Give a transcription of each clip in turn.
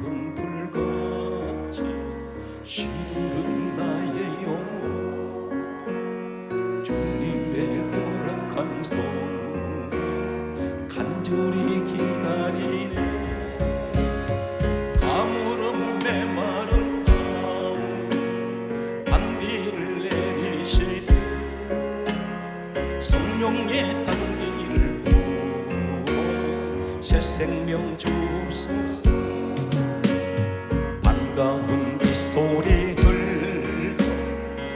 푸른 불같이 시들은 나의 영혼 주님의 허락한 손 간절히 기다리네 가물은 메마른 땅 단비를 내리시되 성령의 단비를 부어 새 생명 주옵소서 반가운 빗소리들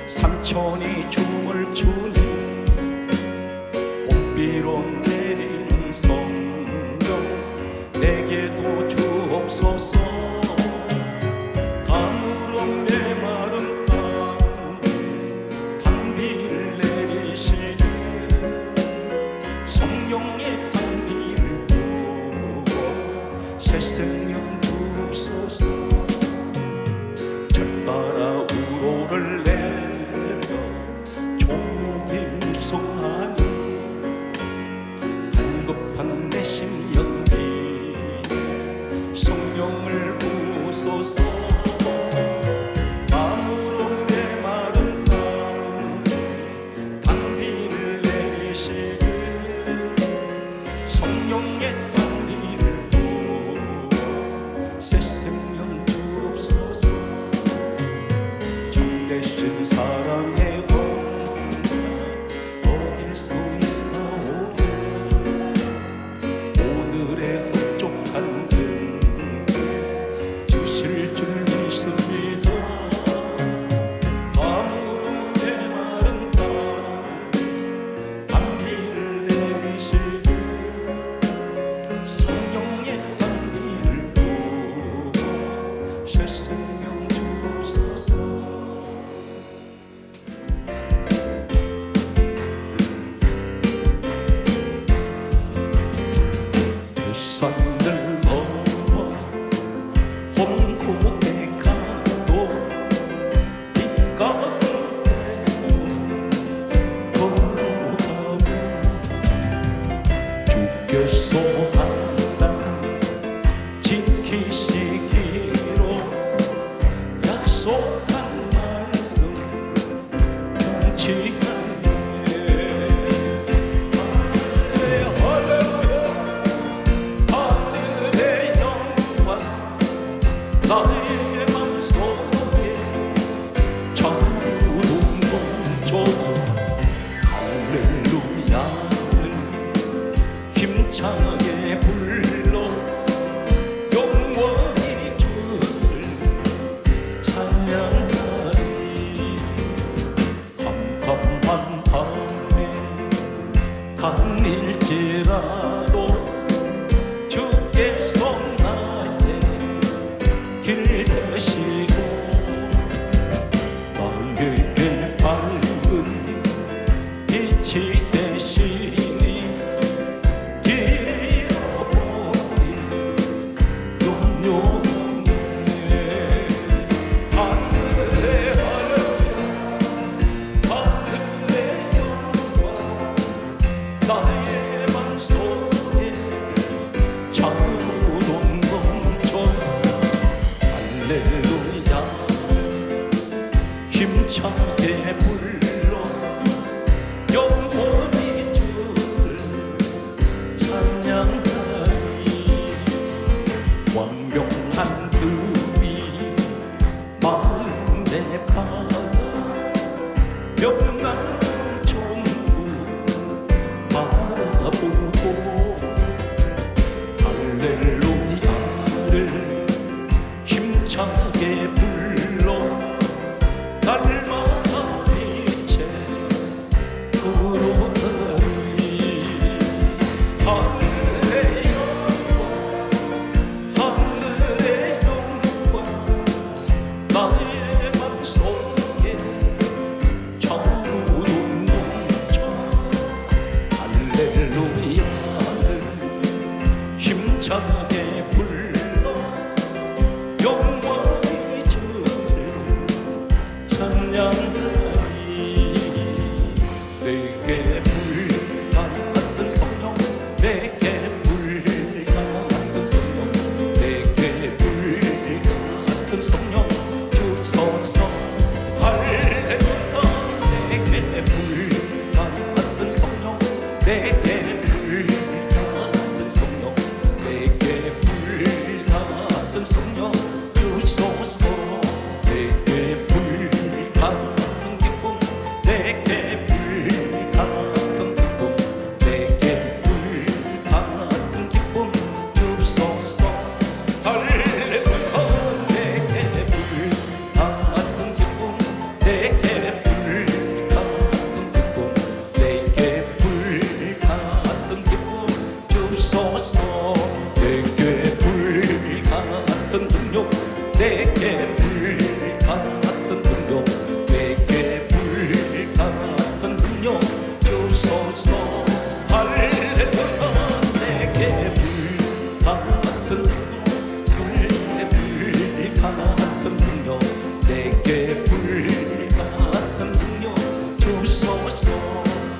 산천이 춤을 추네 봄비로 내리는 성령 내게도 주옵소서 가물은 메마른 땅 단비를 내리시네 성령의 단비를 부어 새 생명 주옵소서 절 따라 우로를 내려 종목이 무성하니 한급한 내 심령이 성령을 부소서 가물은 메마른 땅 단비를 내리시되 성령의 단비를 부어 새 생명 주옵소서 참되신 사랑의 온나 어길 수 있사오니 오늘의 흡족한 은혜 주실 줄 믿습니다 가물은 메마른 땅 단비를 내리시되 성령의 단비를 부어 새 생명 주옵소서 산들 넘어 홍콩에 가도 빛가운데 걸어가고 주께서 항상 지키시기로 약속한 말씀 경치하네 하늘의 영광 나의 맘속에 차오른 공조 할렐루야는 힘차게 불러 영원히 주를 찬양하리 캄캄한 밤에 강일지라도 주께서 나의 길 되시고 나에게 밝은 빛이 되시니 길 잃어버린 용용해 하늘의 하늘의 영광 나의 맘속에 차오른 공조 할렐루야 힘차게 불러 영원히 주를 찬양하리 완벽한 그비 마음에 받아 명랑 천국 바라보고 할렐루야를 힘차게 불러 날마다 빛에 불어나리 하늘의 영광 하늘의 영광 나의 맘속에 차오른 농천 할렐루야를 힘차게 불러 영원 내게 불 같은 능력, 내게 불 같은 능력 주소서. 할렐루야. 내게 불 같은 능력, 불 같은 능력, 내게 불 같은 능력 주소서.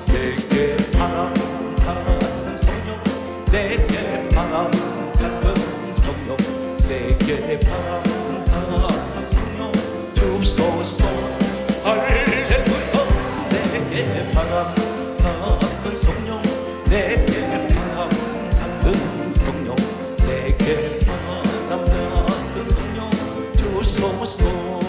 내게 바람 같은 성령, 내게 바람 같은 성령, 내게 바람 같은 성령 주소서. 할렐루야. 내게 바람 같은 성령, 내게 바람 같은 성령, 내게 바람 같은 성령 주소서.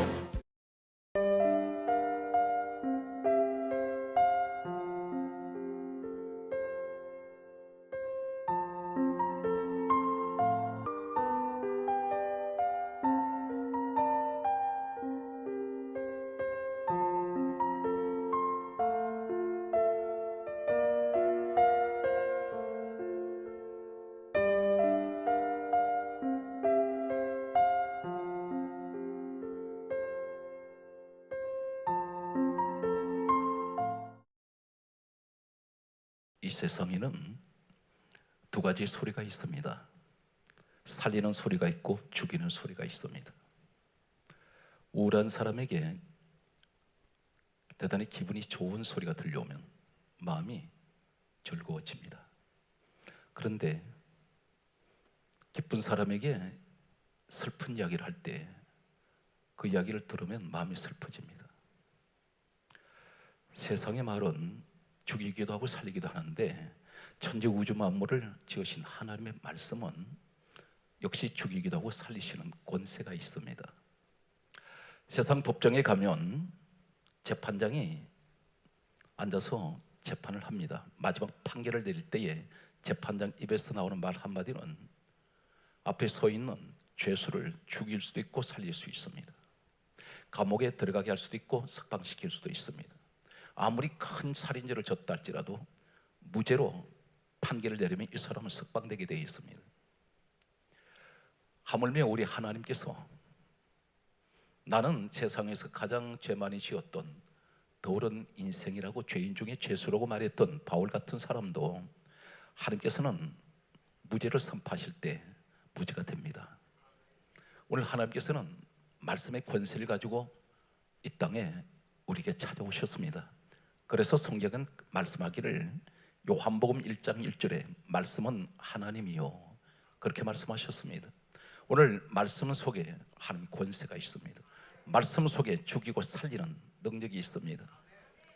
이 세상에는 두 가지 소리가 있습니다. 살리는 소리가 있고 죽이는 소리가 있습니다. 우울한 사람에게 대단히 기분이 좋은 소리가 들려오면 마음이 즐거워집니다. 그런데 기쁜 사람에게 슬픈 이야기를 할 때 그 이야기를 들으면 마음이 슬퍼집니다. 세상의 말은 죽이기도 하고 살리기도 하는데 천지 우주 만물을 지으신 하나님의 말씀은 역시 죽이기도 하고 살리시는 권세가 있습니다. 세상 법정에 가면 재판장이 앉아서 재판을 합니다. 마지막 판결을 내릴 때에 재판장 입에서 나오는 말 한마디는 앞에 서 있는 죄수를 죽일 수도 있고 살릴 수 있습니다. 감옥에 들어가게 할 수도 있고 석방시킬 수도 있습니다. 아무리 큰 살인죄를 졌다 할지라도 무죄로 판결을 내리면 이 사람은 석방되게 되어 있습니다. 하물며 우리 하나님께서 나는 세상에서 가장 죄 많이 지었던 더러운 인생이라고 죄인 중에 죄수라고 말했던 바울 같은 사람도 하나님께서는 무죄를 선포하실 때 무죄가 됩니다. 오늘 하나님께서는 말씀의 권세를 가지고 이 땅에 우리에게 찾아오셨습니다. 그래서 성경은 말씀하기를 요한복음 1장 1절에 말씀은 하나님이요 그렇게 말씀하셨습니다. 오늘 말씀 속에 하나님 권세가 있습니다. 말씀 속에 죽이고 살리는 능력이 있습니다.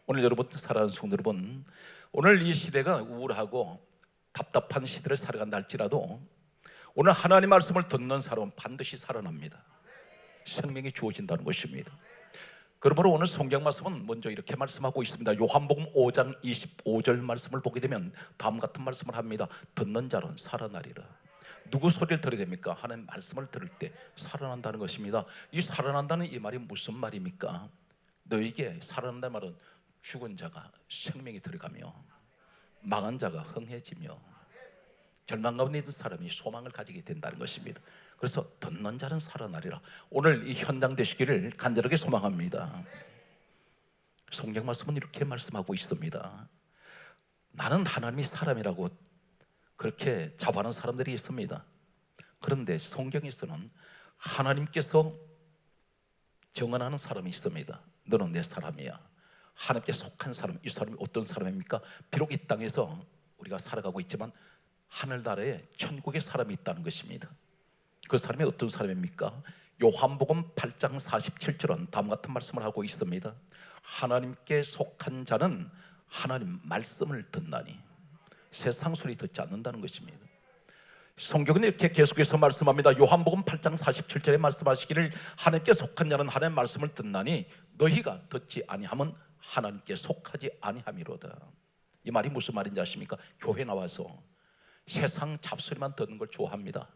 오늘 여러분 사랑하는 성도 여러분, 오늘 이 시대가 우울하고 답답한 시대를 살아간다 할지라도 오늘 하나님 말씀을 듣는 사람은 반드시 살아납니다. 생명이 주어진다는 것입니다. 그러므로 오늘 성경 말씀은 먼저 이렇게 말씀하고 있습니다. 요한복음 5장 25절 말씀을 보게 되면 다음 같은 말씀을 합니다. 듣는 자는 살아나리라. 누구 소리를 들어야 됩니까? 하나님 말씀을 들을 때 살아난다는 것입니다. 이 살아난다는 이 말이 무슨 말입니까? 너에게 살아난다는 말은 죽은 자가 생명이 들어가며 망한 자가 흥해지며 절망 가운데 있는 사람이 소망을 가지게 된다는 것입니다. 그래서 듣는 자는 살아나리라. 오늘 이 현장 되시기를 간절하게 소망합니다. 성경 말씀은 이렇게 말씀하고 있습니다. 나는 하나님이 사람이라고 그렇게 자부하는 사람들이 있습니다. 그런데 성경에서는 하나님께서 정언하는 사람이 있습니다. 너는 내 사람이야. 하나님께 속한 사람, 이 사람이 어떤 사람입니까? 비록 이 땅에서 우리가 살아가고 있지만 하늘나라에 천국의 사람이 있다는 것입니다. 그 사람이 어떤 사람입니까? 요한복음 8장 47절은 다음 같은 말씀을 하고 있습니다. 하나님께 속한 자는 하나님 말씀을 듣나니 세상 소리 듣지 않는다는 것입니다. 성경은 이렇게 계속해서 말씀합니다. 요한복음 8장 47절에 말씀하시기를 하나님께 속한 자는 하나님의 말씀을 듣나니 너희가 듣지 아니함은 하나님께 속하지 아니함이로다. 이 말이 무슨 말인지 아십니까? 교회 나와서 세상 잡소리만 듣는 걸 좋아합니다.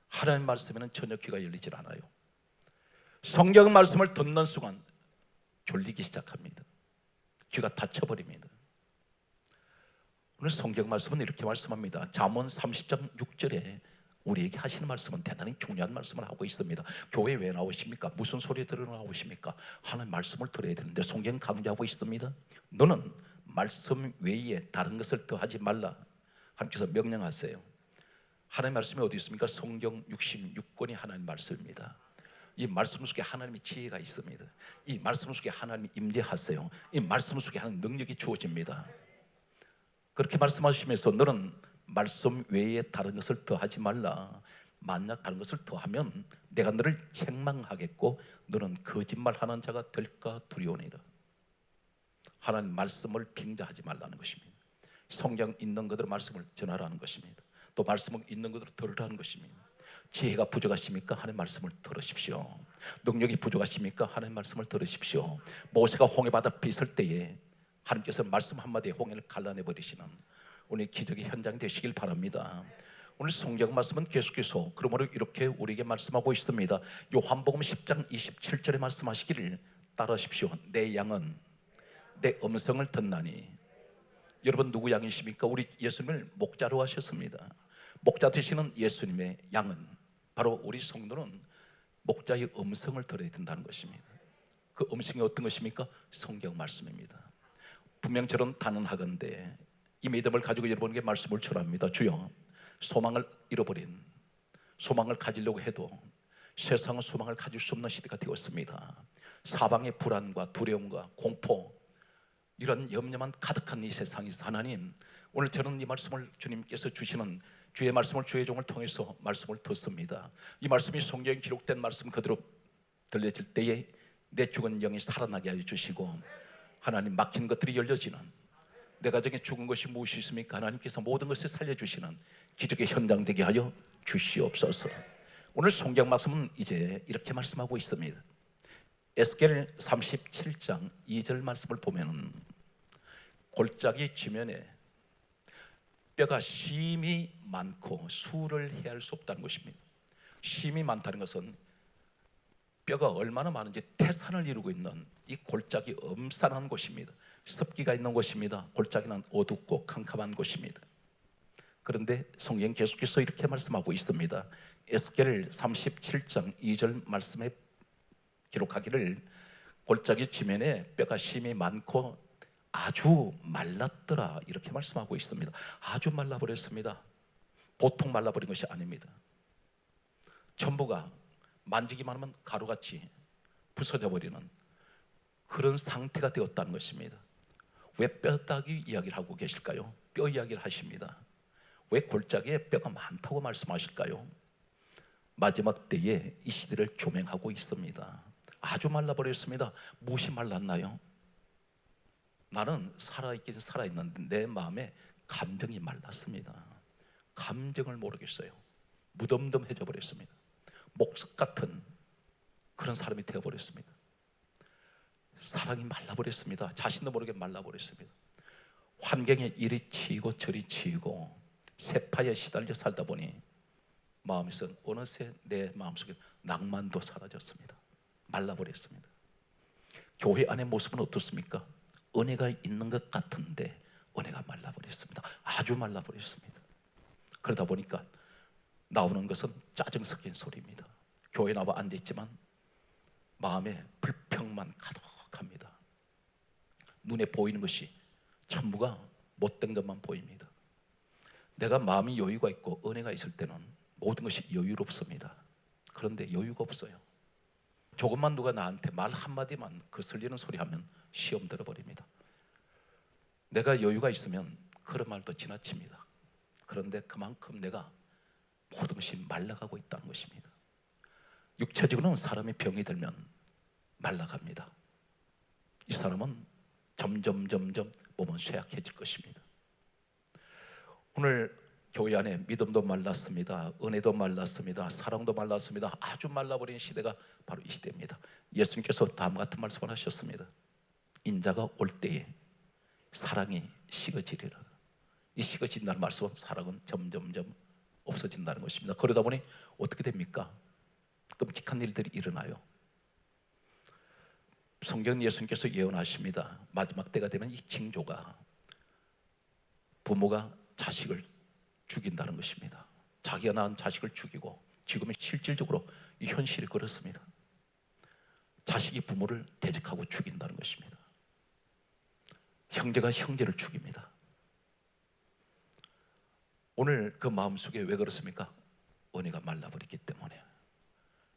하나님 말씀에는 전혀 귀가 열리질 않아요. 성경 말씀을 듣는 순간 졸리기 시작합니다. 귀가 닫혀버립니다. 오늘 성경 말씀은 이렇게 말씀합니다. 잠언 30장 6절에 우리에게 하시는 말씀은 대단히 중요한 말씀을 하고 있습니다. 교회 왜 나오십니까? 무슨 소리 들으러 나오십니까? 하는 말씀을 들어야 되는데 성경 강조하고 있습니다. 너는 말씀 외에 다른 것을 더하지 말라. 하나님께서 명령하세요. 하나님의 말씀이 어디 있습니까? 성경 66권이 하나님의 말씀입니다. 이 말씀 속에 하나님의 지혜가 있습니다. 이 말씀 속에 하나님이 임재하세요. 이 말씀 속에 하나님 능력이 주어집니다. 그렇게 말씀하시면서 너는 말씀 외에 다른 것을 더하지 말라. 만약 다른 것을 더하면 내가 너를 책망하겠고 너는 거짓말하는 자가 될까 두려우니라. 하나님 말씀을 빙자하지 말라는 것입니다. 성경 있는 그대로 말씀을 전하라는 것입니다. 또 말씀을 있는 그대로 들으라는 것입니다. 지혜가 부족하십니까? 하나님 말씀을 들으십시오. 능력이 부족하십니까? 하나님 말씀을 들으십시오. 모세가 홍해바다 비설 때에 하나님께서 말씀 한마디에 홍해를 갈라내 버리시는 오늘 기적의 현장이 되시길 바랍니다. 오늘 성경 말씀은 계속해서 그러므로 이렇게 우리에게 말씀하고 있습니다. 요한복음 10장 27절에 말씀하시기를 따르십시오. 내 양은 내 음성을 듣나니. 여러분 누구 양이십니까? 우리 예수님을 목자로 하셨습니다. 목자 되시는 예수님의 양은 바로 우리 성도는 목자의 음성을 들어야 된다는 것입니다. 그 음성이 어떤 것입니까? 성경 말씀입니다. 분명 저는 단언하건대 이 믿음을 가지고 여러분에게 말씀을 전합니다. 주여, 소망을 잃어버린, 소망을 가지려고 해도 세상은 소망을 가질 수 없는 시대가 되었습니다. 사방의 불안과 두려움과 공포, 이런 염려만 가득한 이 세상에서 하나님, 오늘 저는 이 말씀을 주님께서 주시는 주의 말씀을 주의 종을 통해서 말씀을 듣습니다. 이 말씀이 성경에 기록된 말씀 그대로 들려질 때에 내 죽은 영이 살아나게 하여 주시고, 하나님 막힌 것들이 열려지는, 내 가정에 죽은 것이 무엇이 있습니까? 하나님께서 모든 것을 살려주시는 기적의 현장 되게 하여 주시옵소서. 오늘 성경 말씀은 이제 이렇게 말씀하고 있습니다. 에스겔 37장 2절 말씀을 보면 골짜기 지면에 뼈가 심이 많고 수를 헤아릴 수 없다는 것입니다. 심이 많다는 것은 뼈가 얼마나 많은지 태산을 이루고 있는 이 골짜기 엄산한 곳입니다. 습기가 있는 곳입니다. 골짜기는 어둡고 캄캄한 곳입니다. 그런데 성경 계속해서 이렇게 말씀하고 있습니다. 에스겔 37장 2절 말씀에 기록하기를 골짜기 지면에 뼈가 심이 많고 아주 말랐더라, 이렇게 말씀하고 있습니다. 아주 말라버렸습니다. 보통 말라버린 것이 아닙니다. 전부가 만지기만 하면 가루같이 부서져 버리는 그런 상태가 되었다는 것입니다. 왜 뼈다귀 이야기를 하고 계실까요? 뼈 이야기를 하십니다. 왜 골짜기에 뼈가 많다고 말씀하실까요? 마지막 때에 이 시대를 조명하고 있습니다. 아주 말라버렸습니다. 무엇이 말랐나요? 나는 살아있긴 살아있는데 내 마음에 감정이 말랐습니다. 감정을 모르겠어요. 무덤덤해져 버렸습니다. 목석 같은 그런 사람이 되어버렸습니다. 사랑이 말라버렸습니다. 자신도 모르게 말라버렸습니다. 환경에 이리 치이고 저리 치이고 세파에 시달려 살다 보니 마음에서 어느새 내 마음속에 낭만도 사라졌습니다. 말라버렸습니다. 교회 안의 모습은 어떻습니까? 은혜가 있는 것 같은데 은혜가 말라버렸습니다. 아주 말라버렸습니다. 그러다 보니까 나오는 것은 짜증 섞인 소리입니다. 교회 나와 앉아있지만 마음에 불평만 가득합니다. 눈에 보이는 것이 전부가 못된 것만 보입니다. 내가 마음이 여유가 있고 은혜가 있을 때는 모든 것이 여유롭습니다. 그런데 여유가 없어요. 조금만 누가 나한테 말 한마디만 거슬리는 소리 하면 시험 들어버립니다. 내가 여유가 있으면 그런 말도 지나칩니다. 그런데 그만큼 내가 모든 것이 말라가고 있다는 것입니다. 육체적으로는 사람이 병이 들면 말라갑니다. 이 사람은 점점 몸은 쇠약해질 것입니다. 오늘 교회 안에 믿음도 말랐습니다. 은혜도 말랐습니다. 사랑도 말랐습니다. 아주 말라버린 시대가 바로 이 시대입니다. 예수님께서 다음 같은 말씀을 하셨습니다. 인자가 올 때에 사랑이 식어지리라. 이 식어진다는 말씀은 사랑은 점점 없어진다는 것입니다. 그러다 보니 어떻게 됩니까? 끔찍한 일들이 일어나요. 성경 예수님께서 예언하십니다. 마지막 때가 되면 이 징조가 부모가 자식을 죽인다는 것입니다. 자기가 낳은 자식을 죽이고 지금은 실질적으로 이 현실이 그렇습니다. 자식이 부모를 대적하고 죽인다는 것입니다. 형제가 형제를 죽입니다. 오늘 그 마음속에 왜 그렇습니까? 은혜가 말라버렸기 때문에,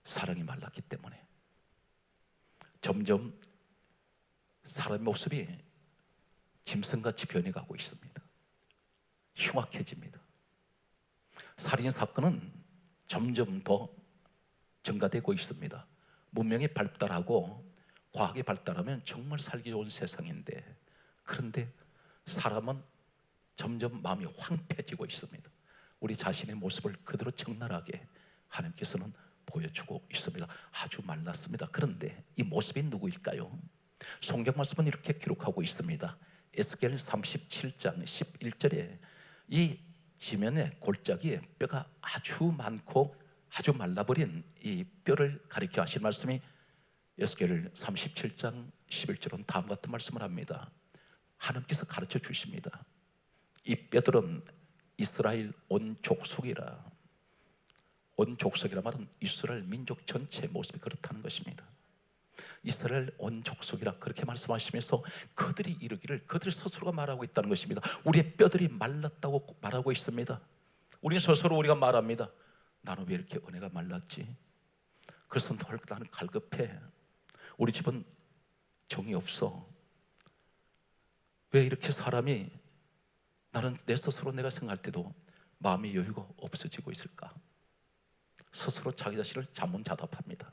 사랑이 말랐기 때문에 점점 사람의 모습이 짐승같이 변해가고 있습니다. 흉악해집니다. 살인사건은 점점 더 증가되고 있습니다. 문명이 발달하고 과학이 발달하면 정말 살기 좋은 세상인데, 그런데 사람은 점점 마음이 황폐해지고 있습니다. 우리 자신의 모습을 그대로 적나라하게 하나님께서는 보여주고 있습니다. 아주 말랐습니다. 그런데 이 모습이 누구일까요? 성경 말씀은 이렇게 기록하고 있습니다. 에스겔 37장 11절에 이 지면에 골짜기에 뼈가 아주 많고 아주 말라버린 이 뼈를 가리켜 하신 말씀이 에스겔 37장 11절은 다음 같은 말씀을 합니다. 하나님께서 가르쳐 주십니다. 이 뼈들은 이스라엘 온 족속이라. 온 족속이라 말은 이스라엘 민족 전체의 모습이 그렇다는 것입니다. 이스라엘 온 족속이라 그렇게 말씀하시면서 그들이 이르기를, 그들 스스로가 말하고 있다는 것입니다. 우리의 뼈들이 말랐다고 말하고 있습니다. 우리 스스로 우리가 말합니다. 나는 왜 이렇게 은혜가 말랐지? 그래서 나는 갈급해. 우리 집은 정이 없어. 왜 이렇게 사람이, 나는 내 스스로 내가 생각할 때도 마음의 여유가 없어지고 있을까? 스스로 자기 자신을 자문자답합니다.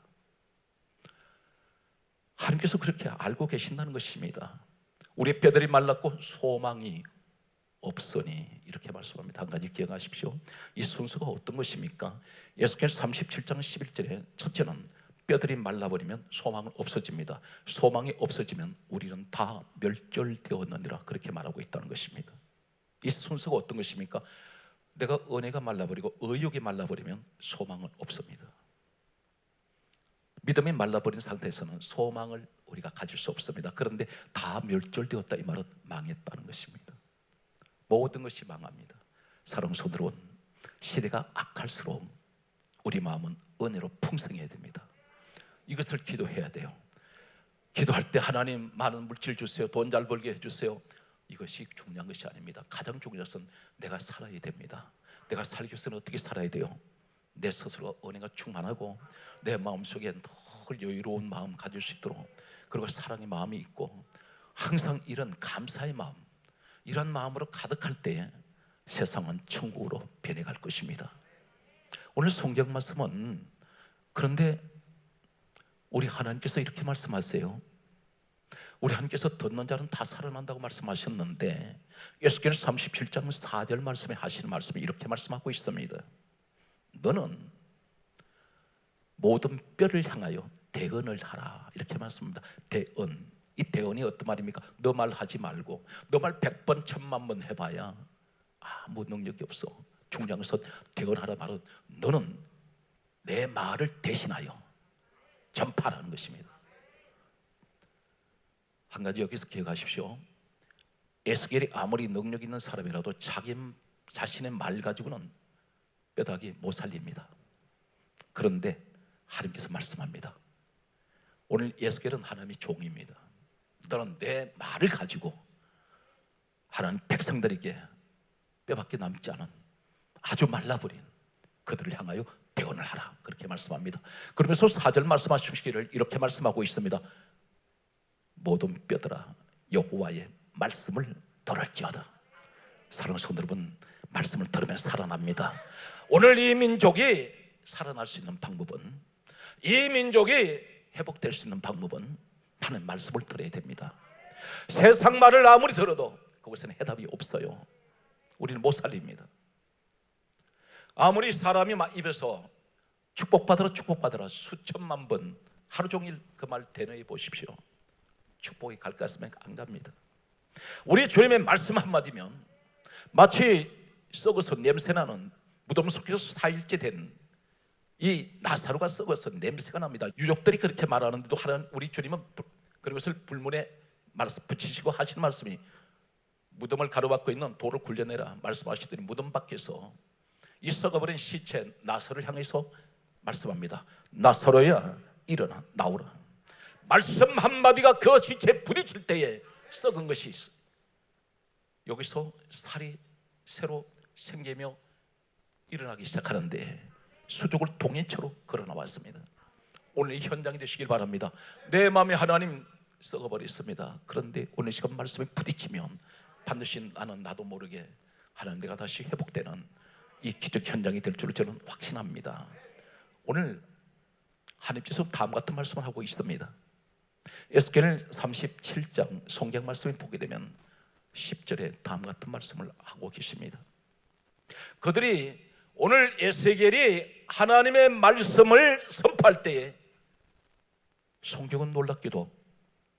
하나님께서 그렇게 알고 계신다는 것입니다. 우리의 뼈들이 말랐고 소망이 없으니, 이렇게 말씀합니다. 한 가지 기억하십시오. 이 순서가 어떤 것입니까? 에스겔 37장 11절에 첫째는 뼈들이 말라버리면 소망은 없어집니다. 소망이 없어지면 우리는 다 멸절되었느니라, 그렇게 말하고 있다는 것입니다. 이 순서가 어떤 것입니까? 내가 은혜가 말라버리고 의욕이 말라버리면 소망은 없습니다. 믿음이 말라버린 상태에서는 소망을 우리가 가질 수 없습니다. 그런데 다 멸절되었다, 이 말은 망했다는 것입니다. 모든 것이 망합니다. 사랑하는 성도 여러분, 시대가 악할수록 우리 마음은 은혜로 풍성해야 됩니다. 이것을 기도해야 돼요. 기도할 때 하나님 많은 물질 주세요, 돈 잘 벌게 해주세요, 이것이 중요한 것이 아닙니다. 가장 중요한 것은 내가 살아야 됩니다. 내가 살기 위해서는 어떻게 살아야 돼요? 내 스스로가 은혜가 충만하고 내 마음속에 늘 여유로운 마음 가질 수 있도록, 그리고 사랑의 마음이 있고 항상 이런 감사의 마음, 이런 마음으로 가득할 때 세상은 천국으로 변해갈 것입니다. 오늘 성경 말씀은, 그런데 우리 하나님께서 이렇게 말씀하세요. 우리 하나님께서 듣는 자는 다 살아난다고 말씀하셨는데, 에스겔 37장 4절 말씀에 하시는 말씀이 이렇게 말씀하고 있습니다. 너는 모든 뼈를 향하여 대언을 하라, 이렇게 말씀합니다. 대언, 이 대언이 어떤 말입니까? 너 말 하지 말고, 너 말 100번 1000만 해봐야 아무 능력이 없어. 중요한 것은 대언하라 말은 너는 내 말을 대신하여 전파라는 것입니다. 한 가지 여기서 기억하십시오. 에스겔이 아무리 능력 있는 사람이라도 자기 자신의 말 가지고는 뼈다귀 못 살립니다. 그런데 하나님께서 말씀합니다. 오늘 에스겔은 하나님의 종입니다. 너는 내 말을 가지고 하나님 백성들에게 뼈밖에 남지 않은 아주 말라버린 그들을 향하여 대언을 하라, 그렇게 말씀합니다. 그러면서 4절 말씀하시기를 이렇게 말씀하고 있습니다. 모든 뼈들아 여호와의 말씀을 들을지어다. 사랑하는 성도 여러분, 말씀을 들으면 살아납니다. 오늘 이 민족이 살아날 수 있는 방법은, 이 민족이 회복될 수 있는 방법은 하나님의 말씀을 들어야 됩니다. 세상 말을 아무리 들어도 그것은 해답이 없어요. 우리는 못 살립니다. 아무리 사람이 막 입에서 축복받으라 축복받으라 수천만 번 하루 종일 그 말 대뇌해 보십시오. 축복이 갈 것 같으면 안 갑니다. 우리 주님의 말씀 한마디면 마치 썩어서 냄새나는 무덤 속에서 4일째 된 이 나사로가 썩어서 냄새가 납니다. 유족들이 그렇게 말하는데도 우리 주님은 그것을 불문에 붙이시고 하시는 말씀이, 무덤을 가로막고 있는 돌을 굴려내라 말씀하시더니 무덤 밖에서 이 썩어버린 시체 나사로를 향해서 말씀합니다. 나사로야, 일어나 나오라. 말씀 한마디가 그 시체에 부딪힐 때에 썩은 것이 있어. 여기서 살이 새로 생기며 일어나기 시작하는데 수족을 동해처럼 걸어나왔습니다. 오늘 이 현장이 되시길 바랍니다. 내 마음에 하나님 썩어버렸습니다. 그런데 오늘 시간 말씀에 부딪히면 반드시 나도 모르게 하나님 내가 다시 회복되는 이 기적 현장이 될 줄 저는 확신합니다. 오늘 하나님께서 다음 같은 말씀을 하고 있습니다. 에스겔 37장 성경 말씀을 보게 되면 10절에 다음 같은 말씀을 하고 계십니다. 그들이 오늘 에스겔이 하나님의 말씀을 선포할 때에 성경은 놀랍게도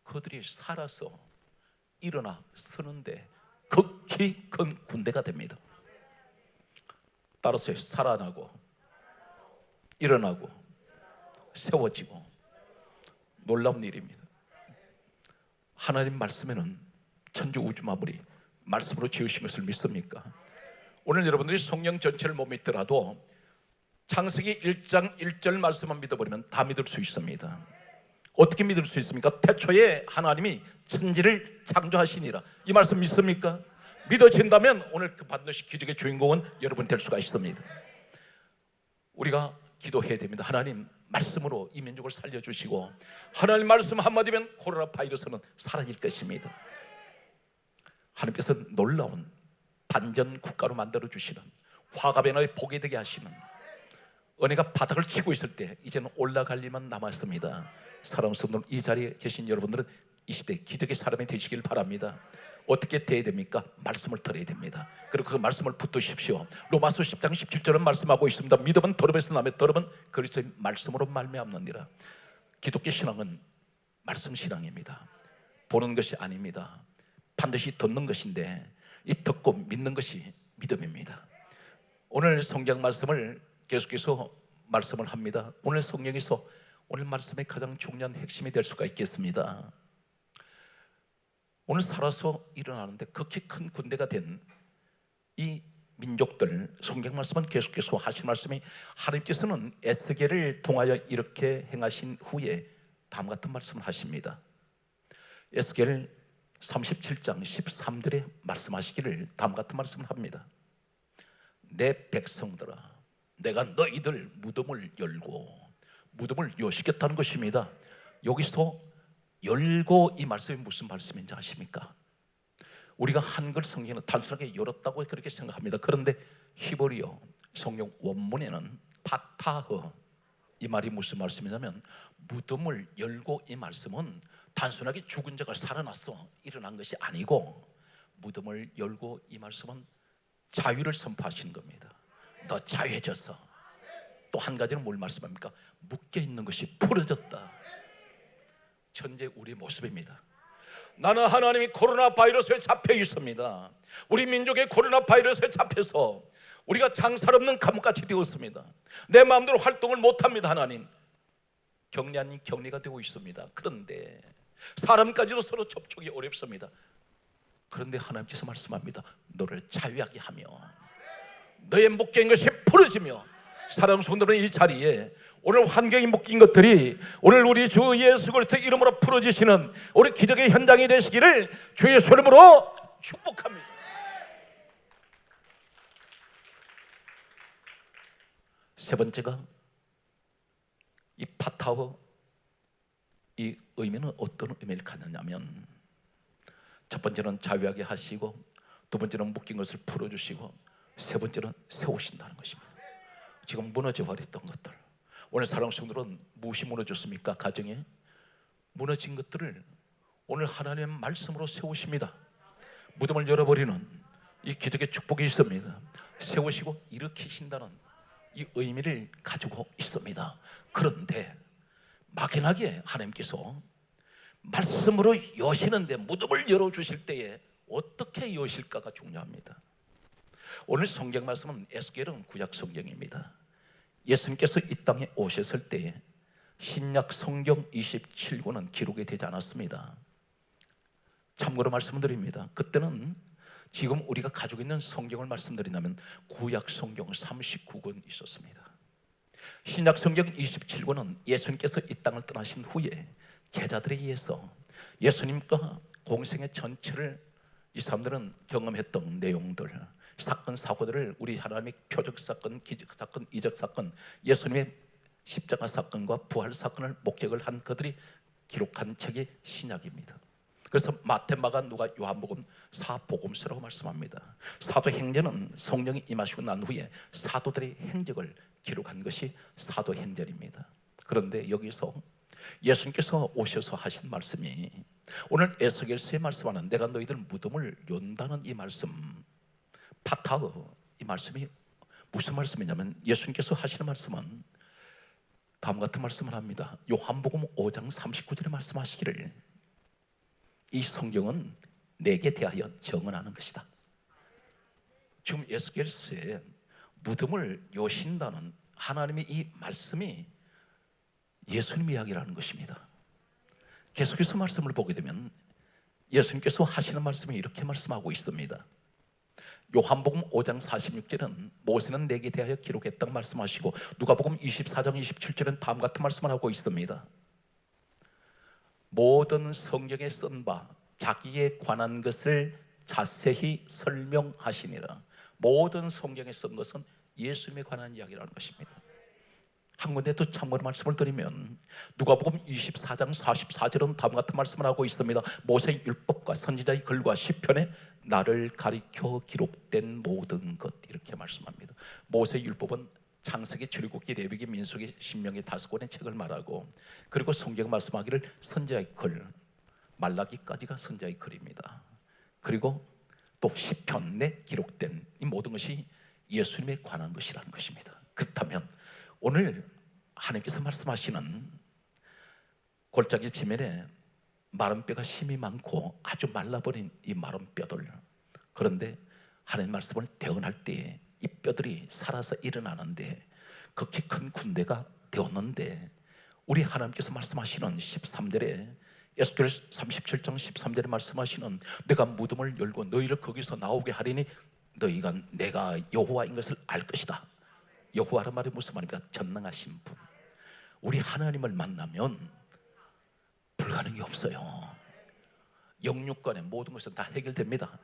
그들이 살아서 일어나 서는데 극히 큰 군대가 됩니다. 따라서 살아나고 일어나고 세워지고 놀라운 일입니다. 하나님 말씀에는 천지 우주 만물이 말씀으로 지으신 것을 믿습니까? 오늘 여러분들이 성경 전체를 못 믿더라도 창세기 1장 1절 말씀만 믿어버리면 다 믿을 수 있습니다. 어떻게 믿을 수 있습니까? 태초에 하나님이 천지를 창조하시니라, 이 말씀 믿습니까? 믿어진다면 오늘 그 반드시 기적의 주인공은 여러분 될 수가 있습니다. 우리가 기도해야 됩니다. 하나님 말씀으로 이 민족을 살려주시고 하나님 말씀 한마디면 코로나 바이러스는 사라질 것입니다. 하나님께서 놀라운 반전 국가로 만들어주시는, 화가 변화에 복이 되게 하시는, 은혜가 바닥을 치고 있을 때 이제는 올라갈 일만 남았습니다. 사랑하는 성도들, 이 자리에 계신 여러분들은 이 시대 기적의 사람이 되시길 바랍니다. 어떻게 돼야 됩니까? 말씀을 들어야 됩니다. 그리고 그 말씀을 붙드십시오. 로마서 10장 17절은 말씀하고 있습니다. 믿음은 더럽에서 나며 더럽은 그리스도의 말씀으로 말미암느니라. 기독교 신앙은 말씀 신앙입니다. 보는 것이 아닙니다. 반드시 듣는 것인데 이 듣고 믿는 것이 믿음입니다. 오늘 성경 말씀을 계속해서 말씀을 합니다. 오늘 성경에서 오늘 말씀의 가장 중요한 핵심이 될 수가 있겠습니다. 오늘 살아서 일어나는데 극히 큰 군대가 된 이 민족들, 성경 말씀은 계속해서 하신 말씀이, 하나님께서는 에스겔을 통하여 이렇게 행하신 후에 다음 같은 말씀을 하십니다. 에스겔 37장 13절에 말씀하시기를 다음 같은 말씀을 합니다. 내 백성들아, 내가 너희들 무덤을 열고, 무덤을 여시겠다는 것입니다. 여기서 열고, 이 말씀이 무슨 말씀인지 아십니까? 우리가 한글 성경은 단순하게 열었다고 그렇게 생각합니다. 그런데 히브리어 성경 원문에는 파타흐, 이 말이 무슨 말씀이냐면 무덤을 열고, 이 말씀은 단순하게 죽은 자가 살아났어 일어난 것이 아니고, 무덤을 열고 이 말씀은 자유를 선포하시는 겁니다. 너 자유해졌어. 또 한 가지는 뭘 말씀합니까? 묶여있는 것이 풀어졌다. 현재 우리의 모습입니다. 나는 하나님이 코로나 바이러스에 잡혀 있습니다. 우리 민족의 코로나 바이러스에 잡혀서 우리가 장살 없는 감옥같이 되었습니다. 내 마음대로 활동을 못합니다. 하나님, 격리 아닌 격리가 되고 있습니다. 그런데 사람까지도 서로 접촉이 어렵습니다. 그런데 하나님께서 말씀합니다. 너를 자유하게 하며 너의 묶인 것이 풀어지며, 사랑하는 성도들은 이 자리에 오늘 환경이 묶인 것들이 오늘 우리 주 예수 그리스도의 이름으로 풀어지시는 우리 기적의 현장이 되시기를 주의 이름으로 축복합니다. 세 번째가 이 파타워, 이 의미는 어떤 의미를 갖느냐면, 첫 번째는 자유하게 하시고, 두 번째는 묶인 것을 풀어주시고, 세 번째는 세우신다는 것입니다. 지금 무너져 버렸던 것들, 오늘 사랑하는 성도들은 무엇이 무너졌습니까? 가정에 무너진 것들을 오늘 하나님의 말씀으로 세우십니다. 무덤을 열어버리는 이 기적의 축복이 있습니다. 세우시고 일으키신다는 이 의미를 가지고 있습니다. 그런데 막연하게 하나님께서 말씀으로 여시는데 무덤을 열어주실 때에 어떻게 여실까가 중요합니다. 오늘 성경 말씀은 에스겔은 구약 성경입니다. 예수님께서 이 땅에 오셨을 때 신약 성경 27권은 기록이 되지 않았습니다. 참고로 말씀드립니다. 그때는 지금 우리가 가지고 있는 성경을 말씀드린다면 구약 성경 39권 있었습니다. 신약 성경 27권은 예수님께서 이 땅을 떠나신 후에 제자들에 의해서 예수님과 공생의 전체를 이 사람들은 경험했던 내용들, 사건 사고들을 우리 하나님의 표적 사건, 기적 사건, 이적 사건, 예수님의 십자가 사건과 부활 사건을 목격을 한 그들이 기록한 책이 신약입니다. 그래서 마태, 마가, 누가, 요한복음 사복음서라고 말씀합니다. 사도행전은 성령이 임하시고 난 후에 사도들의 행적을 기록한 것이 사도행전입니다. 그런데 여기서 예수님께서 오셔서 하신 말씀이 오늘 에스겔서에 말씀하는 내가 너희들 무덤을 연다는 이 말씀, 파타흐, 이 말씀이 무슨 말씀이냐면 예수님께서 하시는 말씀은 다음 같은 말씀을 합니다. 요한복음 5장 39절에 말씀하시기를 이 성경은 내게 대하여 정언하는 것이다. 지금 에스겔서에 무덤을 여신다는 하나님의 이 말씀이 예수님 이야기라는 것입니다. 계속해서 말씀을 보게 되면 예수님께서 하시는 말씀이 이렇게 말씀하고 있습니다. 요한복음 5장 46절은 모세는 내게 대하여 기록했다고 말씀하시고 누가복음 24장 27절은 다음 같은 말씀을 하고 있습니다. 모든 성경에 쓴 바 자기에 관한 것을 자세히 설명하시니라. 모든 성경에 쓴 것은 예수님에 관한 이야기라는 것입니다. 한 군데 또 참고로 말씀을 드리면 누가복음 24장 44절은 다음 같은 말씀을 하고 있습니다. 모세의 율법과 선지자의 글과 시편에 나를 가리켜 기록된 모든 것, 이렇게 말씀합니다. 모세의 율법은 창세기, 출애굽기, 레위기, 민수기, 신명기 5권의 책을 말하고, 그리고 성경 말씀하기를 선지자의 글, 말라기까지가 선지자의 글입니다. 그리고 또 시편에 기록된 이 모든 것이 예수님에 관한 것이라는 것입니다. 그렇다면 오늘 하나님께서 말씀하시는 골짜기 지면에 마른 뼈가 심이 많고 아주 말라버린 이 마른 뼈들, 그런데 하나님 말씀을 대언할 때에 이 뼈들이 살아서 일어나는데 극히 큰 군대가 되었는데, 우리 하나님께서 말씀하시는 13절에 에스겔 37장 13절에 말씀하시는 내가 무덤을 열고 너희를 거기서 나오게 하리니 너희가 내가 여호와인 것을 알 것이다. 여호와란 말이 무슨 말입니까? 전능하신 분. 우리 하나님을 만나면 불가능이 없어요. 영육간의 모든 것은 다 해결됩니다.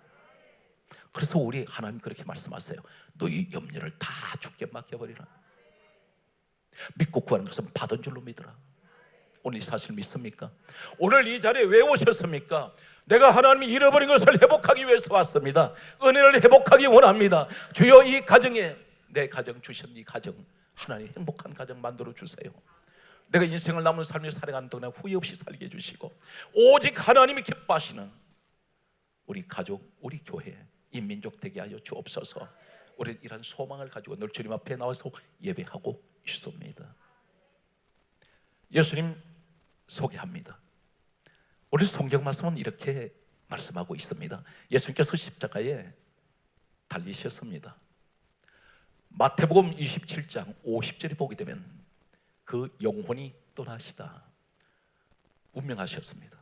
그래서 우리 하나님 그렇게 말씀하세요. 너희 염려를 다 주께 맡겨버리라. 믿고 구하는 것은 받은 줄로 믿으라. 오늘 이 사실 믿습니까? 오늘 이 자리에 왜 오셨습니까? 내가 하나님이 잃어버린 것을 회복하기 위해서 왔습니다. 은혜를 회복하기 원합니다. 주여 이 가정에 내 가정 주신 이 가정, 하나님 행복한 가정 만들어 주세요. 내가 인생을 남은 삶을 살아가는 동안 후회 없이 살게 해주시고 오직 하나님이 기뻐하시는 우리 가족, 우리 교회, 이 민족 되게 하여 주옵소서. 우리는 이런 소망을 가지고 늘 주님 앞에 나와서 예배하고 있습니다. 예수님 소개합니다. 우리 성경 말씀은 이렇게 말씀하고 있습니다. 예수님께서 십자가에 달리셨습니다. 마태복음 27장 50절에 보게 되면 그 영혼이 떠나시다 운명하셨습니다.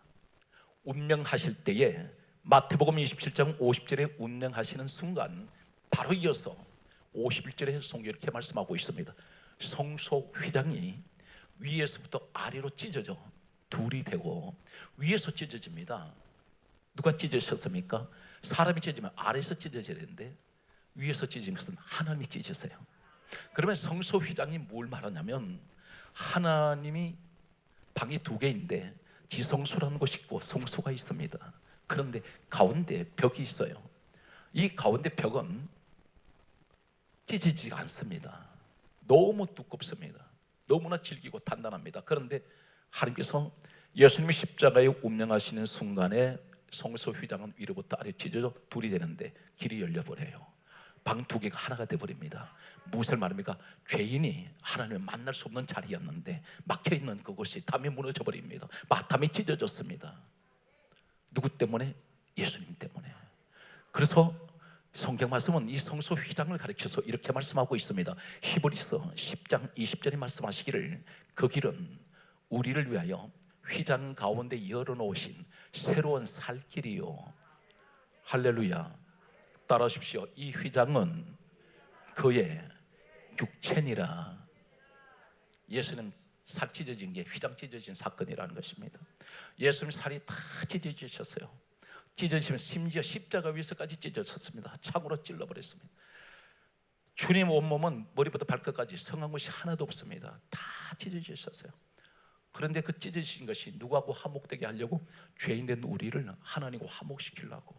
운명하실 때에 마태복음 27장 50절에 운명하시는 순간 바로 이어서 51절에 성경이 이렇게 말씀하고 있습니다. 성소 휘장이 위에서부터 아래로 찢어져 둘이 되고, 위에서 찢어집니다. 누가 찢으셨습니까? 사람이 찢으면 아래에서 찢어져야 되는데 위에서 찢은 것은 하나님이 찢으세요. 그러면 성소 휘장이 뭘 말하냐면 하나님이 방이 2개인데 지성소라는 곳이 있고 성소가 있습니다. 그런데 가운데 벽이 있어요. 이 가운데 벽은 찢어지지가 않습니다. 너무 두껍습니다. 너무나 질기고 단단합니다. 그런데 하나님께서 예수님이 십자가에 운명하시는 순간에 성소 휘장은 위로부터 아래 찢어져 둘이 되는데 길이 열려버려요. 방 2개가 하나가 되어버립니다. 무엇을 말합니까? 죄인이 하나님을 만날 수 없는 자리였는데 막혀있는 그곳이 담이 무너져버립니다. 마담이 찢어졌습니다. 누구 때문에? 예수님 때문에. 그래서 성경 말씀은 이 성소 휘장을 가르쳐서 이렇게 말씀하고 있습니다. 히브리서 10장 20절에 말씀하시기를 그 길은 우리를 위하여 휘장 가운데 열어놓으신 새로운 살 길이요. 할렐루야. 따라하십시오. 이 휘장은 그의 육체니라. 예수님 살 찢어진 게 휘장 찢어진 사건이라는 것입니다. 예수님 살이 다 찢어지셨어요. 찢어지면 심지어 십자가 위에서까지 찢어졌습니다. 창으로 찔러버렸습니다. 주님 온몸은 머리부터 발끝까지 성한 것이 하나도 없습니다. 다 찢어지셨어요. 그런데 그 찢어진 것이 누구하고 화목되게 하려고 죄인된 우리를 하나님과 화목시키려고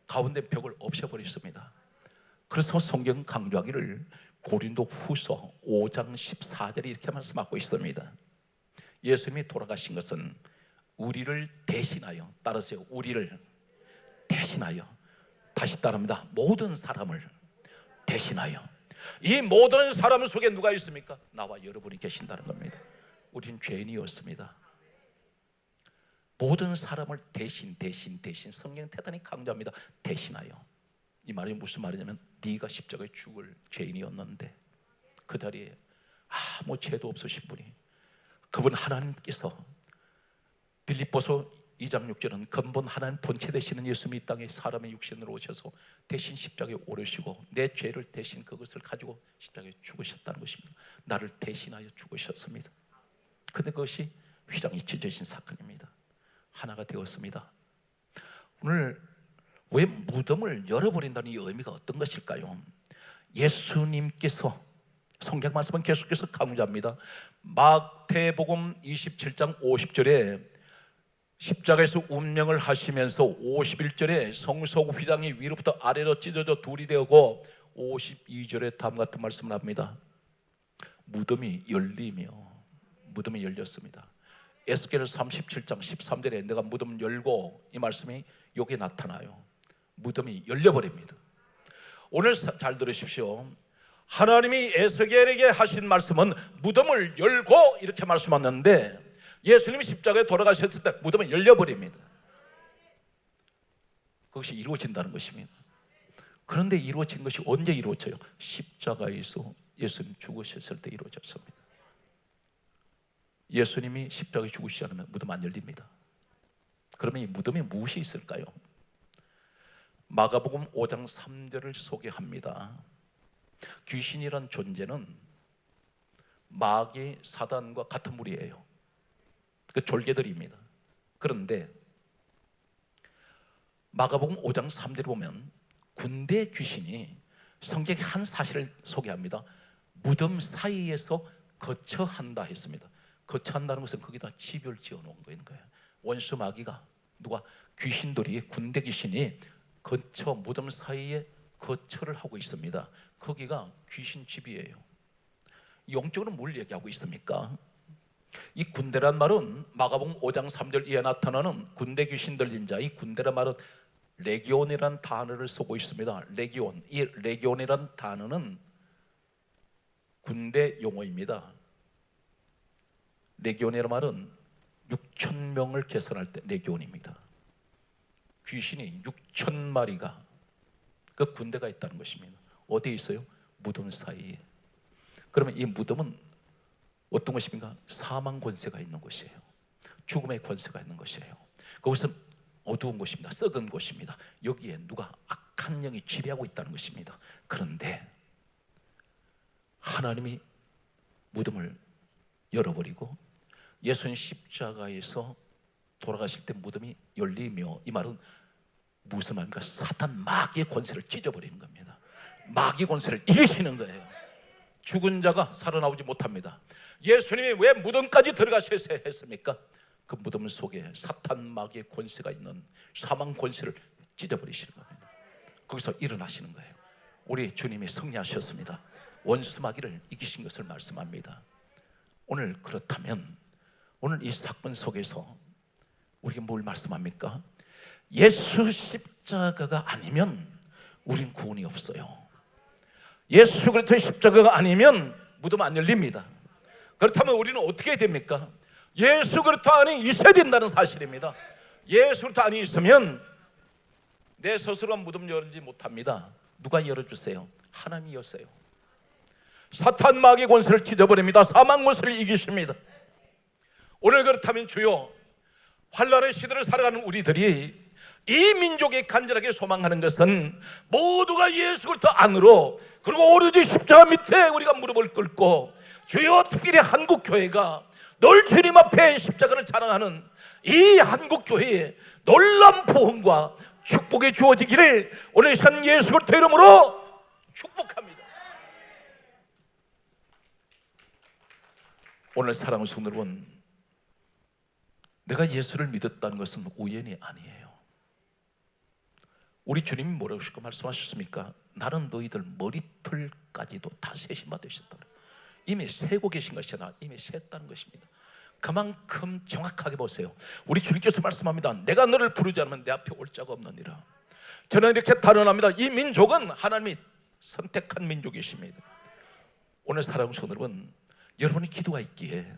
가운데 벽을 없애버렸습니다. 그래서 성경 강조하기를 고린도 후서 5장 14절에 이렇게 말씀하고 있습니다. 예수님이 돌아가신 것은 우리를 대신하여, 따르세요, 우리를 대신하여, 다시 따릅니다, 모든 사람을 대신하여. 이 모든 사람 속에 누가 있습니까? 나와 여러분이 계신다는 겁니다. 우린 죄인이었습니다. 모든 사람을 대신 성경 대단히 강조합니다. 대신하여. 이 말이 무슨 말이냐면 네가 십자가에 죽을 죄인이었는데 그 자리에 아무 죄도 없으신 분이, 그분 하나님께서 빌립보서 2장 6절은 근본 하나님 본체 되시는 예수님이 이 땅에 사람의 육신으로 오셔서 대신 십자가에 오르시고 내 죄를 대신 그것을 가지고 십자가에 죽으셨다는 것입니다. 나를 대신하여 죽으셨습니다. 그런데 그것이 휘장이 찢어진 사건입니다. 하나가 되었습니다. 오늘 왜 무덤을 열어버린다는 이 의미가 어떤 것일까요? 예수님께서, 성경 말씀은 계속해서 강조합니다. 마태복음 27장 50절에 십자가에서 운명을 하시면서 51절에 성소 휘장이 위로부터 아래로 찢어져 둘이 되고 52절에 다음과 같은 말씀을 합니다. 무덤이 열리며, 무덤이 열렸습니다. 에스겔 37장 13절에 내가 무덤 열고, 이 말씀이 여기에 나타나요. 무덤이 열려버립니다. 오늘 잘 들으십시오. 하나님이 에스겔에게 하신 말씀은 무덤을 열고 이렇게 말씀하셨는데 예수님이 십자가에 돌아가셨을 때 무덤이 열려버립니다. 그것이 이루어진다는 것입니다. 그런데 이루어진 것이 언제 이루어져요? 십자가에서 예수님 죽으셨을 때 이루어졌습니다. 예수님이 십자가에 죽으시지 않으면 무덤 안 열립니다. 그러면 이 무덤에 무엇이 있을까요? 마가복음 5장 3절을 소개합니다. 귀신이란 존재는 마귀 사단과 같은 무리예요. 그 졸개들입니다. 그런데 마가복음 5장 3절에 보면 군대 귀신이 성경의 한 사실을 소개합니다. 무덤 사이에서 거처한다 했습니다. 거처한다는 것은 거기다 집을 지어놓은 거예요. 원수 마귀가, 누가, 귀신들이, 군대 귀신이 거처, 무덤 사이에 거처를 하고 있습니다. 거기가 귀신 집이에요. 영적으로 뭘 얘기하고 있습니까? 이 군대란 말은 마가복음 5장 3절 이에 나타나는 군대 귀신 들린 자, 이 군대란 말은 레기온이라는 단어를 쓰고 있습니다. 레기온, 이 레기온이라는 단어는 군대 용어입니다. 레기온이라는 말은 6,000명을 계산할 때 레기온입니다. 귀신이 6,000마리가 그 군대가 있다는 것입니다. 어디에 있어요? 무덤 사이에. 그러면 이 무덤은 어떤 것입니까? 사망 권세가 있는 곳이에요. 죽음의 권세가 있는 것이에요. 그것은 어두운 곳입니다. 썩은 곳입니다. 여기에 누가, 악한 영이 지배하고 있다는 것입니다. 그런데 하나님이 무덤을 열어버리고 예수님 십자가에서 돌아가실 때 무덤이 열리며, 이 말은 무슨 말입니까? 사탄 마귀의 권세를 찢어버리는 겁니다. 마귀 권세를 이기시는 거예요. 죽은 자가 살아나오지 못합니다. 예수님이 왜 무덤까지 들어가셔야 했습니까? 그 무덤 속에 사탄 마귀의 권세가 있는 사망 권세를 찢어버리시는 겁니다. 거기서 일어나시는 거예요. 우리 주님이 승리하셨습니다. 원수 마귀를 이기신 것을 말씀합니다. 오늘 그렇다면 오늘 이 사건 속에서 우리가 뭘 말씀합니까? 예수 십자가가 아니면 우린 구원이 없어요. 예수 그리스도의 십자가가 아니면 무덤 안 열립니다. 그렇다면 우리는 어떻게 해야 됩니까? 예수 그리스도 안에 있어야 된다는 사실입니다. 예수 그리스도 안에 있으면 내 스스로 무덤 열지 못합니다. 누가 열어주세요? 하나님이 여세요. 사탄 마귀의 권세를 찢어버립니다. 사망 권세를 이기십니다. 오늘 그렇다면 주여, 환난의 시대를 살아가는 우리들이 이 민족이 간절하게 소망하는 것은 모두가 예수 그리스도 안으로, 그리고 오로지 십자가 밑에 우리가 무릎을 꿇고, 주여 특별히 한국교회가 늘 주님 앞에 십자가를 자랑하는 이 한국교회에 놀라운 부흥과 축복이 주어지기를 오늘 산 예수 그리스도 이름으로 축복합니다. 오늘 사랑하는 성도 여러분, 내가 예수를 믿었다는 것은 우연이 아니에요. 우리 주님이 뭐라고 말씀하셨습니까? 나는 너희들 머리털까지도 다 세심하 되셨다. 이미 세고 계신 것이 아니라 이미 셌다는 것입니다. 그만큼 정확하게 보세요. 우리 주님께서 말씀합니다. 내가 너를 부르지 않으면 내 앞에 올 자가 없느니라. 저는 이렇게 단언합니다. 이 민족은 하나님이 선택한 민족이십니다. 오늘 사랑하는 성도 여러분, 여러분의 기도가 있기에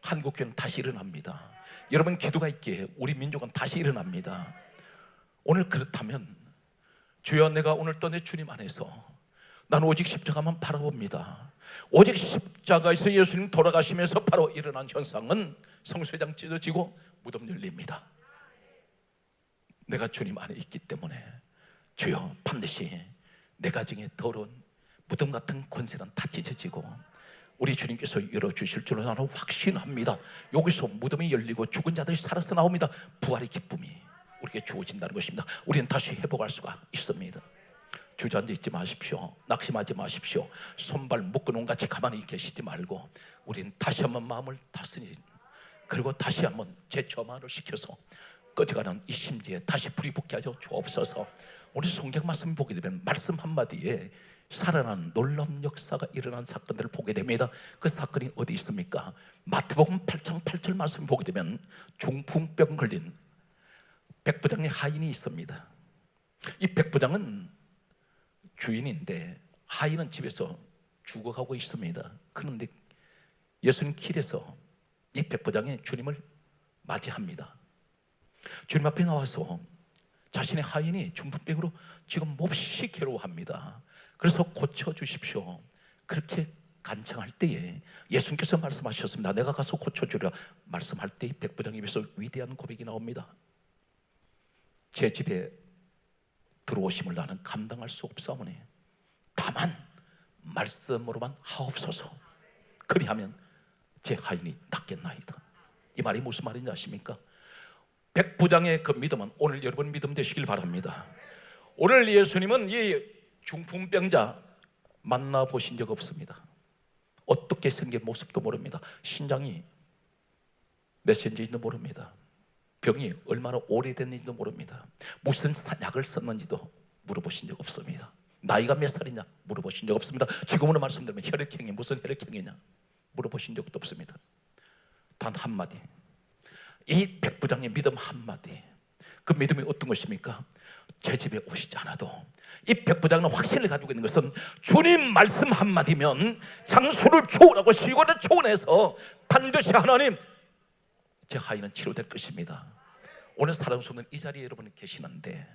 한국교회는 다시 일어납니다. 여러분 기도가 있기에 우리 민족은 다시 일어납니다. 오늘 그렇다면 주여, 내가 오늘 또 내 주님 안에서 나는 오직 십자가만 바라봅니다. 오직 십자가에서 예수님 돌아가시면서 바로 일어난 현상은 성소회장 찢어지고 무덤 열립니다. 내가 주님 안에 있기 때문에 주여, 반드시 내 가정에 더러운 무덤 같은 권세는 다 찢어지고 우리 주님께서 열어주실 줄로 나는 확신합니다. 여기서 무덤이 열리고 죽은 자들이 살아서 나옵니다. 부활의 기쁨이 우리에게 주어진다는 것입니다. 우리는 다시 회복할 수가 있습니다. 주저앉아 있지 마십시오. 낙심하지 마십시오. 손발 묶어놓은 같이 가만히 계시지 말고 우리는 다시 한번 마음을 다스리, 그리고 다시 한번 재점화를 시켜서 꺼져가는 이 심지에 다시 불이 붙게 하여 주옵소서. 오늘 성경 말씀 보게 되면 말씀 한마디에 살아난 놀라운 역사가 일어난 사건들을 보게 됩니다. 그 사건이 어디 있습니까? 마태복음 8장 8절 말씀 보게 되면 중풍병 걸린 백부장의 하인이 있습니다. 이 백부장은 주인인데 하인은 집에서 죽어가고 있습니다. 그런데 예수님 길에서 이 백부장이 주님을 맞이합니다. 주님 앞에 나와서 자신의 하인이 중풍병으로 지금 몹시 괴로워합니다. 그래서 고쳐주십시오. 그렇게 간청할 때에 예수님께서 말씀하셨습니다. 내가 가서 고쳐주려 말씀할 때 이 백부장 입에서 위대한 고백이 나옵니다. 제 집에 들어오심을 나는 감당할 수 없사오니 다만 말씀으로만 하옵소서. 그리하면 제 하인이 낫겠나이다. 이 말이 무슨 말인지 아십니까? 백부장의 그 믿음은 오늘 여러분 믿음 되시길 바랍니다. 오늘 예수님은 이 중풍병자 만나보신 적 없습니다. 어떻게 생긴 모습도 모릅니다. 신장이 몇 cm인지도 모릅니다. 병이 얼마나 오래됐는지도 모릅니다. 무슨 약을 썼는지도 물어보신 적 없습니다. 나이가 몇 살이냐 물어보신 적 없습니다. 지금으로 말씀드리면 혈액형이 무슨 혈액형이냐 물어보신 적도 없습니다. 단 한마디, 이 백부장의 믿음 한마디, 그 믿음이 어떤 것입니까? 제 집에 오시지 않아도 이 백부장은 확신을 가지고 있는 것은 주님 말씀 한마디면 장소를 초월하고 시간을 초월해서 반드시 하나님 제 하인은 치료될 것입니다. 오늘 사랑하는 성도는 이 자리에 여러분이 계시는데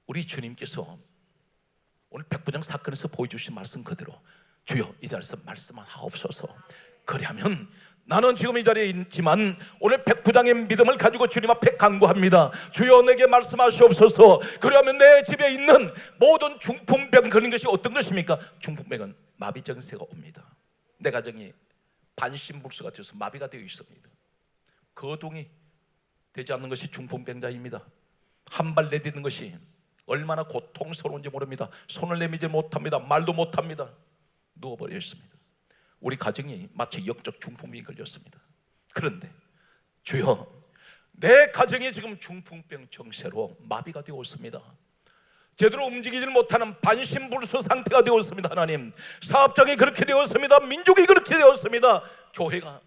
우리 주님께서 오늘 백부장 사건에서 보여주신 말씀 그대로 주여 이 자리에서 말씀만 하옵소서. 그리하면 나는 지금 이 자리에 있지만 오늘 백부장의 믿음을 가지고 주님 앞에 간구합니다. 주여 내게 말씀하시옵소서. 그러면 내 집에 있는 모든 중풍병 걸린 것이 어떤 것입니까? 중풍병은 마비정세가 옵니다. 내 가정이 반신불수가 되어서 마비가 되어 있습니다. 거동이 되지 않는 것이 중풍병자입니다. 한 발 내딛는 것이 얼마나 고통스러운지 모릅니다. 손을 내밀지 못합니다. 말도 못합니다. 누워버려 있습니다. 우리 가정이 마치 영적 중풍병이 걸렸습니다. 그런데 주여 내 가정이 지금 중풍병 정세로 마비가 되어 있습니다. 제대로 움직이지 못하는 반신불수 상태가 되었습니다. 하나님, 사업장이 그렇게 되었습니다. 민족이 그렇게 되었습니다. 교회가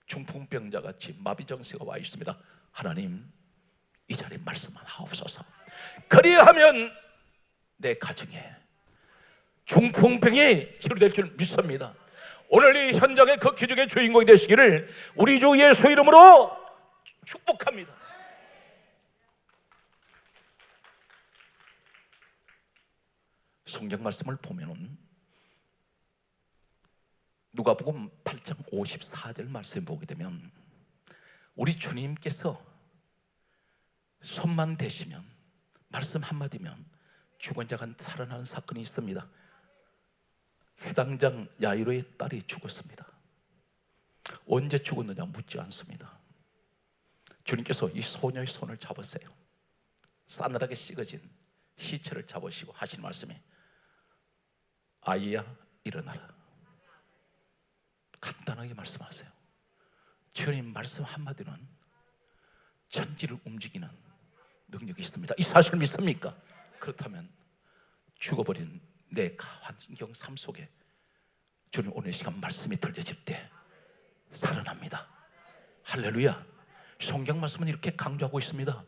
중풍병자같이 마비정세가 와 있습니다. 하나님 이 자리에 말씀만 하옵소서. 그리하면 내 가정에 중풍병이 치료될 줄 믿습니다. 오늘 이 현장의 그 기적의 주인공이 되시기를 우리 주 예수 이름으로 축복합니다. 성경 말씀을 보면은 누가복음 8장 54절 말씀 보게 되면 우리 주님께서 손만 대시면, 말씀 한마디면 죽은 자가 살아나는 사건이 있습니다. 회당장 야이로의 딸이 죽었습니다. 언제 죽었느냐 묻지 않습니다. 주님께서 이 소녀의 손을 잡으세요. 싸늘하게 씻어진 시체를 잡으시고 하신 말씀이, 아이야 일어나라. 간단하게 말씀하세요. 주님 말씀 한마디는 천지를 움직이는 능력이 있습니다. 이 사실 믿습니까? 그렇다면 죽어버린 내 환경 삶 속에 주님 오늘 이 시간 말씀이 들려질 때 살아납니다. 할렐루야. 성경 말씀은 이렇게 강조하고 있습니다.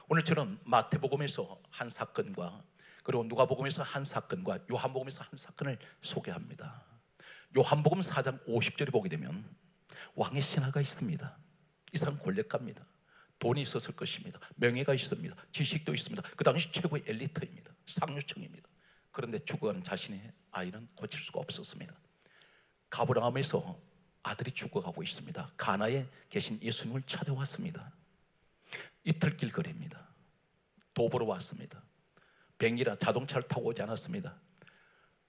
오늘 저는 마태복음에서 한 사건과 그리고 누가복음에서 한 사건과 요한복음에서 한 사건을 소개합니다. 요한복음 4장 50절에 보게 되면 왕의 신하가 있습니다. 이 사람 권력가입니다. 돈이 있었을 것입니다. 명예가 있습니다. 지식도 있습니다. 그 당시 최고의 엘리트입니다. 상류층입니다. 그런데 죽어가는 자신의 아이는 고칠 수가 없었습니다. 가브라함에서 아들이 죽어가고 있습니다. 가나에 계신 예수님을 찾아왔습니다. 이틀길 거리입니다. 도보로 왔습니다. 비행기나 자동차를 타고 오지 않았습니다.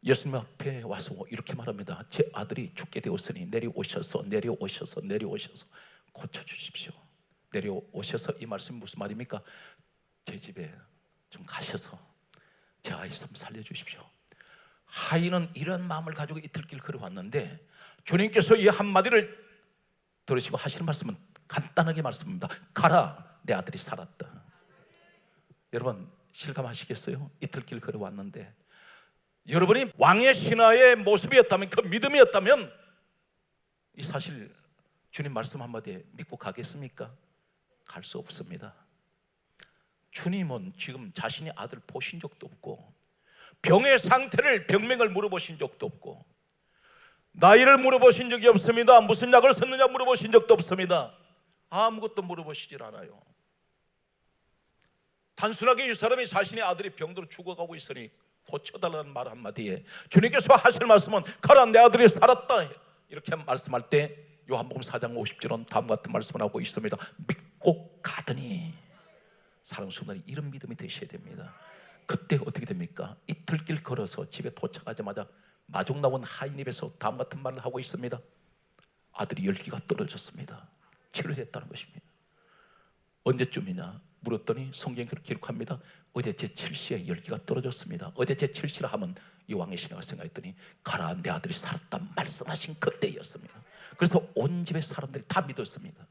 예수님 앞에 와서 이렇게 말합니다. 제 아들이 죽게 되었으니 내려오셔서 고쳐주십시오. 내려오셔서, 이 말씀이 무슨 말입니까? 제 집에 좀 가셔서 제 아이 좀 살려주십시오. 하인은 이런 마음을 가지고 이틀길 걸어왔는데 주님께서 이 한마디를 들으시고 하시는 말씀은 간단하게 말씀입니다. 가라, 내 아들이 살았다. 여러분 실감하시겠어요? 이틀길 걸어왔는데 여러분이 왕의 신하의 모습이었다면, 그 믿음이었다면 이 사실 주님 말씀 한마디에 믿고 가겠습니까? 갈 수 없습니다. 주님은 지금 자신의 아들 보신 적도 없고, 병의 상태를, 병명을 물어보신 적도 없고, 나이를 물어보신 적이 없습니다. 무슨 약을 썼느냐 물어보신 적도 없습니다. 아무것도 물어보시질 않아요. 단순하게 이 사람이 자신의 아들이 병들어 죽어가고 있으니 고쳐달라는 말 한마디에 주님께서 하실 말씀은 가라, 내 아들이 살았다. 이렇게 말씀할 때 요한복음 4장 50절은 다음과 같은 말씀을 하고 있습니다. 믿고 가더니. 사랑하는 성도님, 이런 믿음이 되셔야 됩니다. 그때 어떻게 됩니까? 이틀길 걸어서 집에 도착하자마자 마중 나온 하인 입에서 다음 같은 말을 하고 있습니다. 아들이 열기가 떨어졌습니다. 치료됐다는 것입니다. 언제쯤이냐 물었더니 성경이 그렇게 기록합니다. 어제 제7시에 열기가 떨어졌습니다. 어제 제7시라 하면 이 왕의 신하가 생각했더니 가라, 내 아들이 살았다 말씀하신 그때였습니다. 그래서 온 집의 사람들이 다 믿었습니다.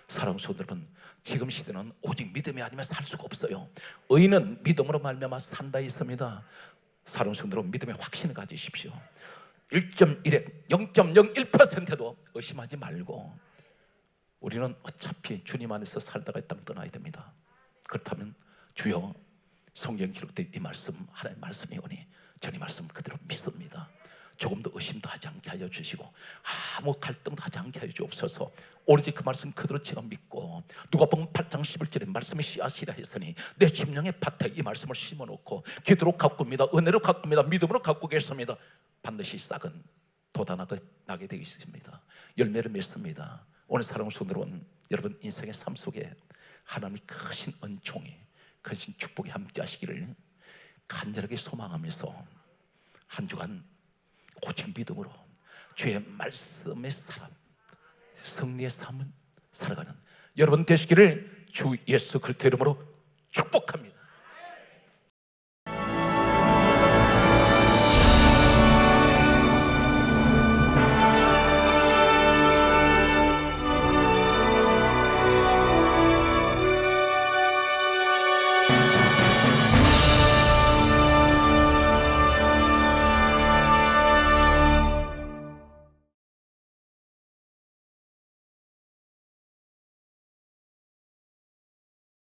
사랑하는 성도 여러분, 지금 시대는 오직 믿음이 아니면 살 수가 없어요. 의인은 믿음으로 말미암아 산다 했습니다. 사랑하는 성도 여러분, 믿음의 확신을 가지십시오. 1.1에 0.01%도 의심하지 말고, 우리는 어차피 주님 안에서 살다가 이 땅 떠나야 됩니다. 그렇다면 주여, 성경 기록된 이 말씀, 하나님의 말씀이 오니 저는 이 말씀 그대로 믿습니다. 조금도 의심도 하지 않게 하여 주시고 아무 갈등도 하지 않게 하여 주옵소서. 오로지 그 말씀 그대로 제가 믿고, 누가복음 8장 11절에 말씀이 씨앗이라 했으니 내 심령의 밭에 이 말씀을 심어놓고 기도로 가꿉니다. 은혜로 가꿉니다. 믿음으로 갖고 계십니다. 반드시 싹은 돋아나게 되어 있습니다. 열매를 맺습니다. 오늘 사랑하는 성도들은 여러분 인생의 삶 속에 하나님의 크신 은총이, 크신 축복이 함께 하시기를 간절하게 소망하면서 한 주간 오직 믿음으로 주의 말씀의 사람, 승리의 삶을 살아가는 여러분 되시기를 주 예수 그리스도 이름으로 축복합니다.